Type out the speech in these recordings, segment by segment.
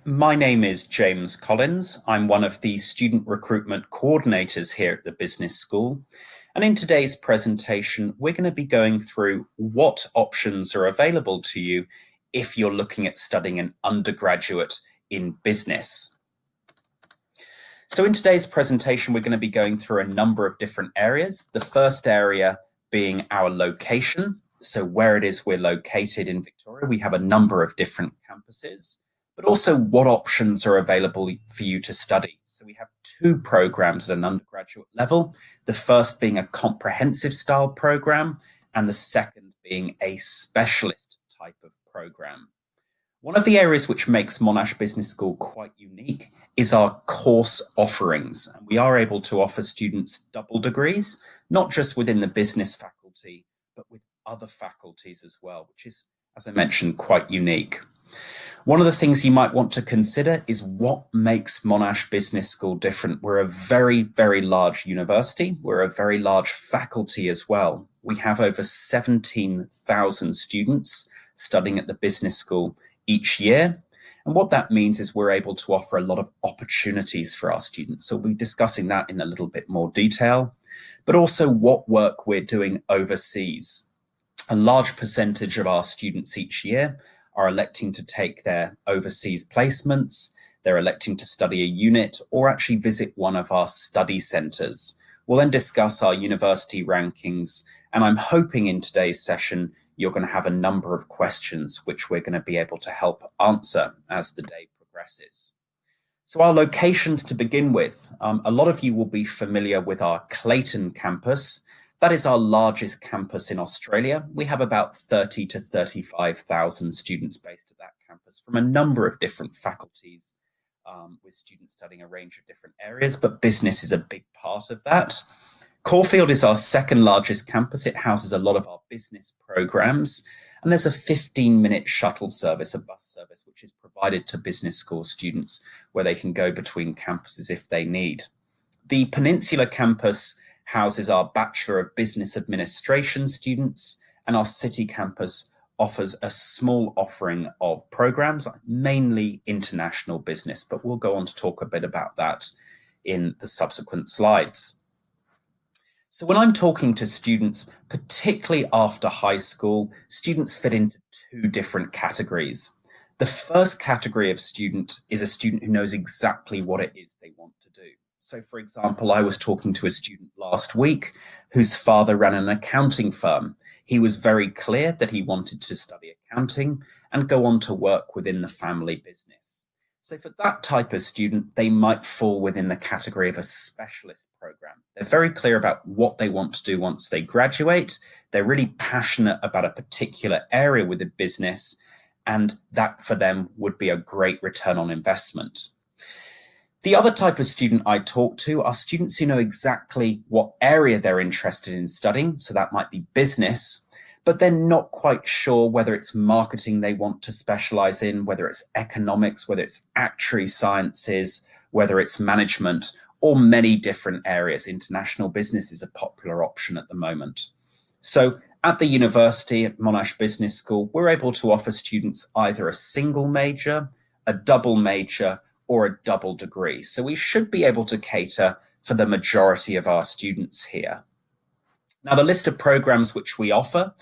My name is James Collins. I'm one of the student recruitment coordinators here at the Business School. And in today's presentation, we're going to be going through what options are available to you if you're looking at studying an undergraduate in business. So in today's presentation, we're going to be going through a number of different areas. The first area being our location. So where it is we're located in Victoria. We have a number of different campuses, but also what options are available for you to study. So we have two programs at an undergraduate level, the first being a comprehensive style program and the second being a specialist type of program. One of the areas which makes Monash Business School quite unique is our course offerings. And we are able to offer students double degrees, not just within the business faculty, but with other faculties as well, which is, as I mentioned, quite unique. One of the things you might want to consider is what makes Monash Business School different. We're a very, very large university. We're a very large faculty as well. We have over 17,000 students studying at the business school each year. And what that means is we're able to offer a lot of opportunities for our students. So we'll be discussing that in a little bit more detail, but also what work we're doing overseas. A large percentage of our students each year are electing to take their overseas placements. They're electing to study a unit or actually visit one of our study centres. We'll then discuss our university rankings, and I'm hoping in today's session you're going to have a number of questions which we're going to be able to help answer as the day progresses. So our locations to begin with, a lot of you will be familiar with our Clayton campus. That is our largest campus in Australia. We have about 30 to 35,000 students based at that campus from a number of different faculties, with students studying a range of different areas, but business is a big part of that. Caulfield is our second largest campus. It houses a lot of our business programs, and there's a 15-minute shuttle service, a bus service, which is provided to business school students where they can go between campuses if they need. The Peninsula campus houses our Bachelor of Business Administration students, and our City campus offers a small offering of programs, mainly international business, but we'll go on to talk a bit about that in the subsequent slides. So when I'm talking to students, particularly after high school, students fit into two different categories. The first category of student is a student who knows exactly what it is they want to do. So for example, I was talking to a student last week whose father ran an accounting firm. He was very clear that he wanted to study accounting and go on to work within the family business. So for that type of student, they might fall within the category of a specialist program. They're very clear about what they want to do once they graduate. They're really passionate about a particular area within business, and that for them would be a great return on investment. The other type of student I talk to are students who know exactly what area they're interested in studying. So that might be business, but they're not quite sure whether it's marketing they want to specialize in, whether it's economics, whether it's actuary sciences, whether it's management, or many different areas. International business is a popular option at the moment. So at the university, at Monash Business School, we're able to offer students either a single major, a double major, or a double degree. So we should be able to cater for the majority of our students here. Now, the list of programs which we offer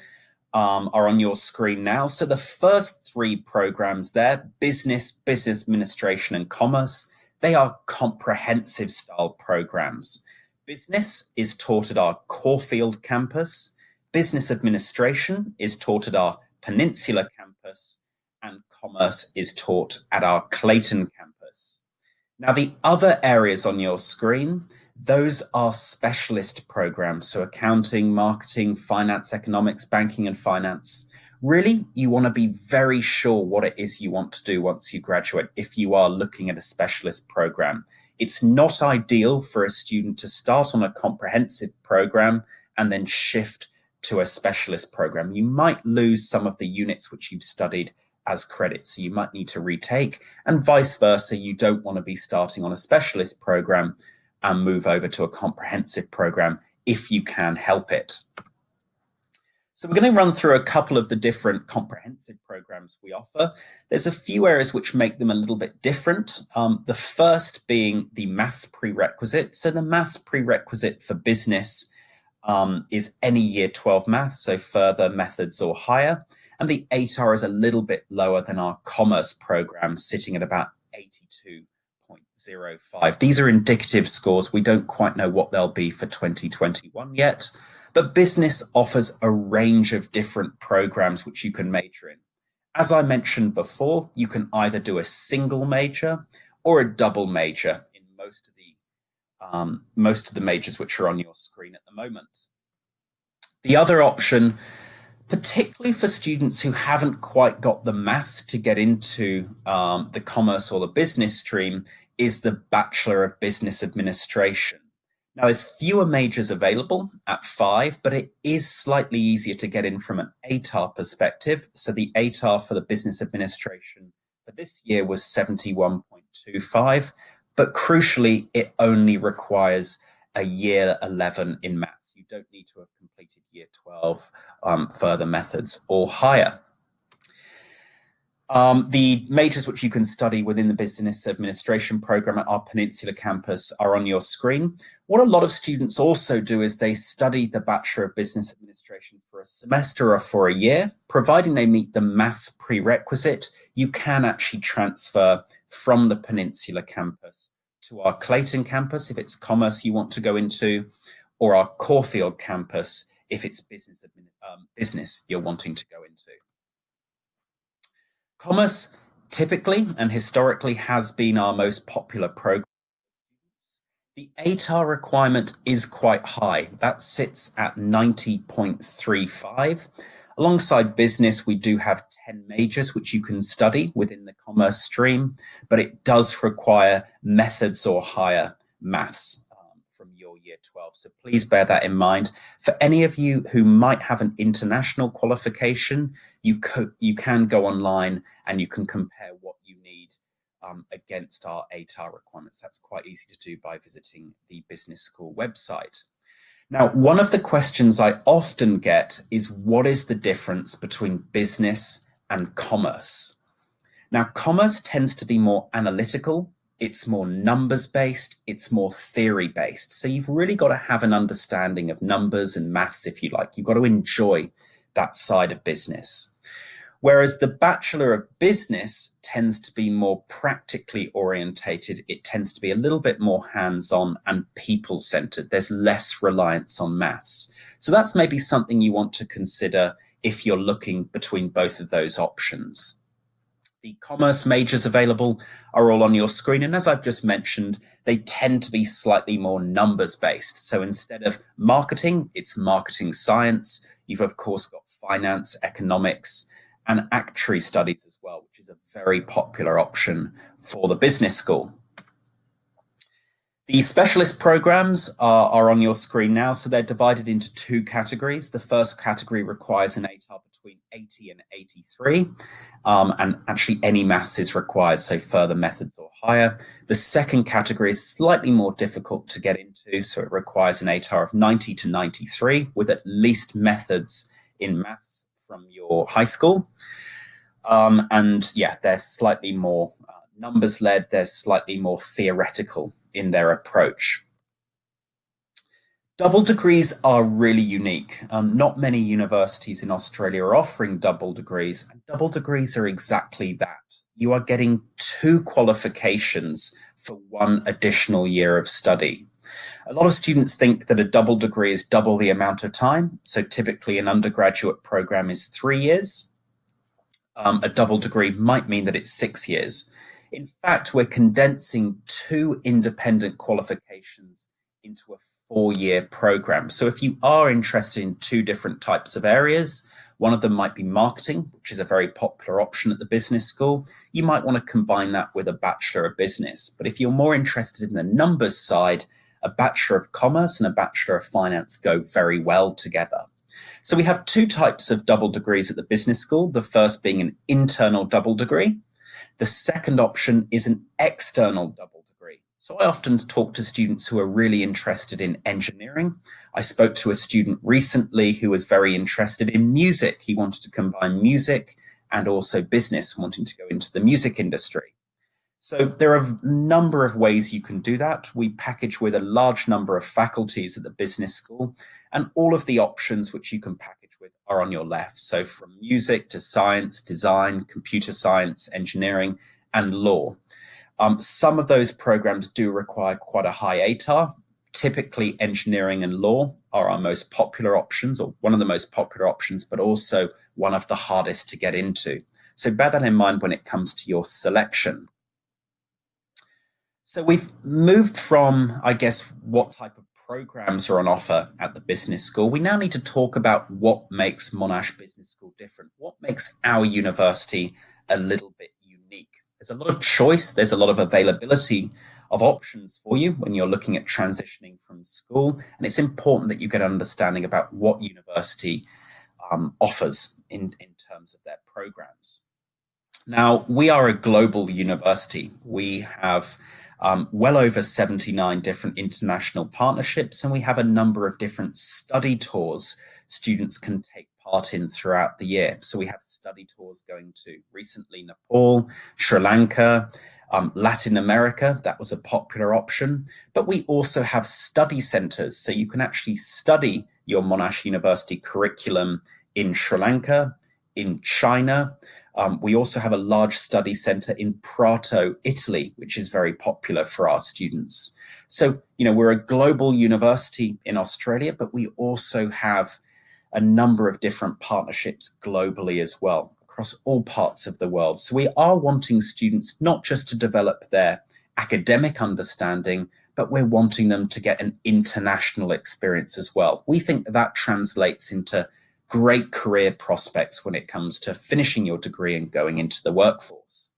are on your screen now. So the first three programs there, business, business administration, and commerce, they are comprehensive style programs. Business is taught at our Caulfield campus. Business administration is taught at our Peninsula campus, and commerce is taught at our Clayton campus. Now, the other areas on your screen, those are specialist programs. So accounting, marketing, finance, economics, banking, and finance. Really, you want to be very sure what it is you want to do once you graduate if you are looking at a specialist program. It's not ideal for a student to start on a comprehensive program and then shift to a specialist program. You might lose some of the units which you've studied as credit, so you might need to retake, and vice versa. You don't want to be starting on a specialist program and move over to a comprehensive program if you can help it. So we're going to run through a couple of the different comprehensive programs we offer. There's a few areas which make them a little bit different. The first being the maths prerequisite. So the maths prerequisite for business is any year 12 maths, so further methods or higher. And the ATAR is a little bit lower than our commerce program, sitting at about 82.05. These are indicative scores. We don't quite know what they'll be for 2021 yet. But business offers a range of different programs which you can major in. As I mentioned before, you can either do a single major or a double major in most of the majors which are on your screen at the moment. The other option, particularly for students who haven't quite got the maths to get into the commerce or the business stream, is the Bachelor of Business Administration. Now, there's fewer majors available at 5, but it is slightly easier to get in from an ATAR perspective. So the ATAR for the business administration for this year was 71.25, but crucially, it only requires a year 11 in maths. You don't need to have completed year 12 further methods or higher. The majors which you can study within the business administration program at our Peninsula campus are on your screen. What a lot of students also do is they study the Bachelor of Business Administration for a semester or for a year. Providing they meet the maths prerequisite, you can actually transfer from the Peninsula campus to our Clayton campus if it's commerce you want to go into, or our Caulfield campus if it's business you're wanting to go into. Commerce typically and historically has been our most popular program. The ATAR requirement is quite high. That sits at 90.35. Alongside business, we do have 10 majors which you can study within the commerce stream, but it does require methods or higher maths from your year 12. So please bear that in mind. For any of you who might have an international qualification, you can go online and you can compare what you need against our ATAR requirements. That's quite easy to do by visiting the business school website. Now, one of the questions I often get is, what is the difference between business and commerce? Now, commerce tends to be more analytical. It's more numbers-based, it's more theory-based. So you've really got to have an understanding of numbers and maths, if you like. You've got to enjoy that side of business. Whereas the Bachelor of Business tends to be more practically orientated. It tends to be a little bit more hands-on and people-centered. There's less reliance on maths. So that's maybe something you want to consider if you're looking between both of those options. The commerce majors available are all on your screen. And as I've just mentioned, they tend to be slightly more numbers-based. So instead of marketing, it's marketing science. You've, of course, got finance, economics, and actuary studies as well, which is a very popular option for the business school. The specialist programs are on your screen now, so they're divided into 2 categories. The first category requires an ATAR between 80 and 83, and actually any maths is required, so further methods or higher. The second category is slightly more difficult to get into, so it requires an ATAR of 90 to 93 with at least methods in maths from your high school. And yeah, they're slightly more numbers-led, they're slightly more theoretical in their approach. Double degrees are really unique. Not many universities in Australia are offering double degrees, and double degrees are exactly that. You are getting 2 qualifications for 1 additional year of study. A lot of students think that a double degree is double the amount of time. So typically an undergraduate program is 3 years. A double degree might mean that it's 6 years. In fact, we're condensing 2 independent qualifications into a 4-year program. So if you are interested in 2 different types of areas, one of them might be marketing, which is a very popular option at the business school. You might want to combine that with a Bachelor of Business. But if you're more interested in the numbers side, a Bachelor of Commerce and a Bachelor of Finance go very well together. So we have 2 types of double degrees at the business school, the first being an internal double degree. The second option is an external double degree. So I often talk to students who are really interested in engineering. I spoke to a student recently who was very interested in music. He wanted to combine music and also business, wanting to go into the music industry. So there are a number of ways you can do that. We package with a large number of faculties at the business school, and all of the options which you can package with are on your left. So from music to science, design, computer science, engineering, and law. Some of those programs do require quite a high ATAR. Typically, engineering and law are our most popular options, or one of the most popular options, but also one of the hardest to get into. So bear that in mind when it comes to your selection. So we've moved from, I guess, what type of programs are on offer at the business school. We now need to talk about what makes Monash Business School different. What makes our university a little bit unique? There's a lot of choice. There's a lot of availability of options for you when you're looking at transitioning from school. And it's important that you get an understanding about what university offers in terms of their programs. Now, we are a global university. We have well over 79 different international partnerships, and we have a number of different study tours students can take part in throughout the year. So we have study tours going to recently Nepal, Sri Lanka, Latin America. That was a popular option. But we also have study centers, so you can actually study your Monash University curriculum in Sri Lanka, in China. We also have a large study center in Prato, Italy, which is very popular for our students. So, we're a global university in Australia, but we also have a number of different partnerships globally as well, across all parts of the world. So we are wanting students not just to develop their academic understanding, but we're wanting them to get an international experience as well. We think that translates into great career prospects when it comes to finishing your degree and going into the workforce.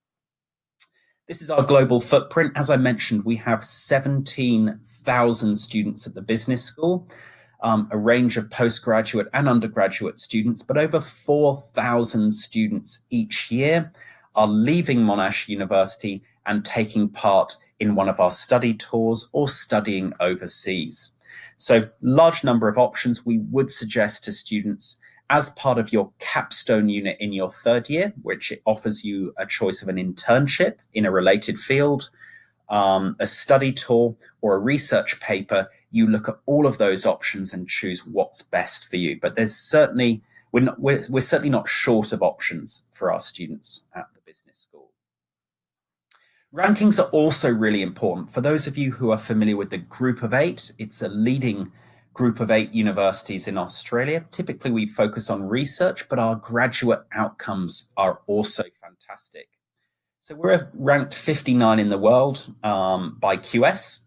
This is our global footprint. As I mentioned, we have 17,000 students at the business school, a range of postgraduate and undergraduate students, but over 4,000 students each year are leaving Monash University and taking part in one of our study tours or studying overseas. So large number of options. We would suggest to students, as part of your capstone unit in your third year, which offers you a choice of an internship in a related field, a study tour, or a research paper, you look at all of those options and choose what's best for you. But there's certainly, we're certainly not short of options for our students at the business school. Rankings are also really important. For those of you who are familiar with the Group of Eight, it's a leading group of 8 universities in Australia. Typically, we focus on research, but our graduate outcomes are also fantastic. So we're ranked 59 in the world by QS,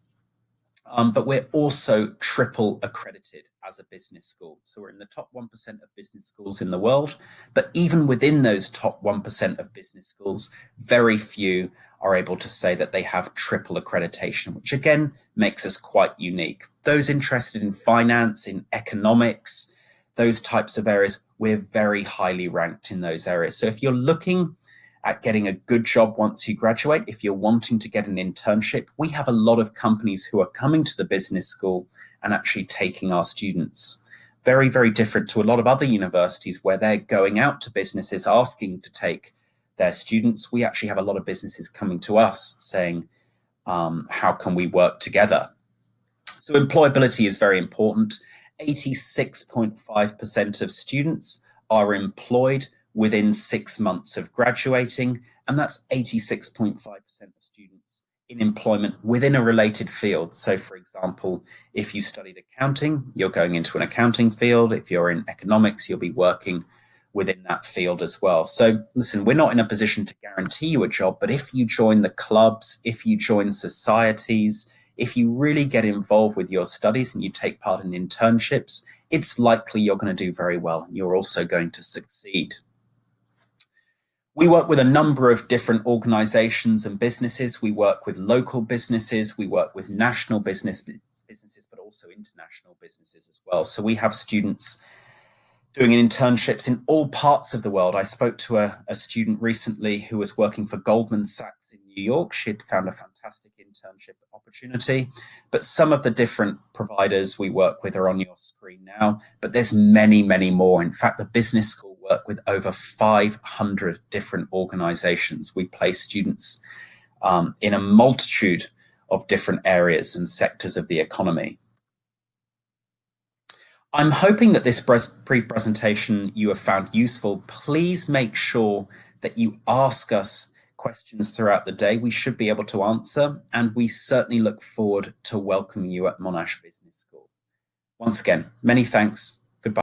but we're also triple accredited as a business school. So we're in the top 1% of business schools in the world. But even within those top 1% of business schools, very few are able to say that they have triple accreditation, which again makes us quite unique. Those interested in finance, in economics, those types of areas, we're very highly ranked in those areas. So if you're looking at getting a good job once you graduate, if you're wanting to get an internship, we have a lot of companies who are coming to the business school and actually taking our students. Very, very different to a lot of other universities where they're going out to businesses asking to take their students. We actually have a lot of businesses coming to us saying, how can we work together? So employability is very important. 86.5% of students are employed within 6 months of graduating, and that's 86.5% of students in employment within a related field. So for example, if you studied accounting, you're going into an accounting field. If you're in economics, you'll be working within that field as well. So listen, we're not in a position to guarantee you a job, but if you join the clubs, if you join societies, if you really get involved with your studies and you take part in internships, it's likely you're going to do very well and you're also going to succeed. We work with a number of different organizations and businesses. We work with local businesses. We work with national businesses, but also international businesses as well. So we have students doing internships in all parts of the world. I spoke to a student recently who was working for Goldman Sachs in New York. She had found a fantastic internship opportunity, but some of the different providers we work with are on your screen now, but there's many, many more. In fact, the business school work with over 500 different organizations. We place students in a multitude of different areas and sectors of the economy. I'm hoping that this pre-presentation you have found useful. Please make sure that you ask us questions throughout the day. We should be able to answer, and we certainly look forward to welcoming you at Monash Business School. Once again, many thanks.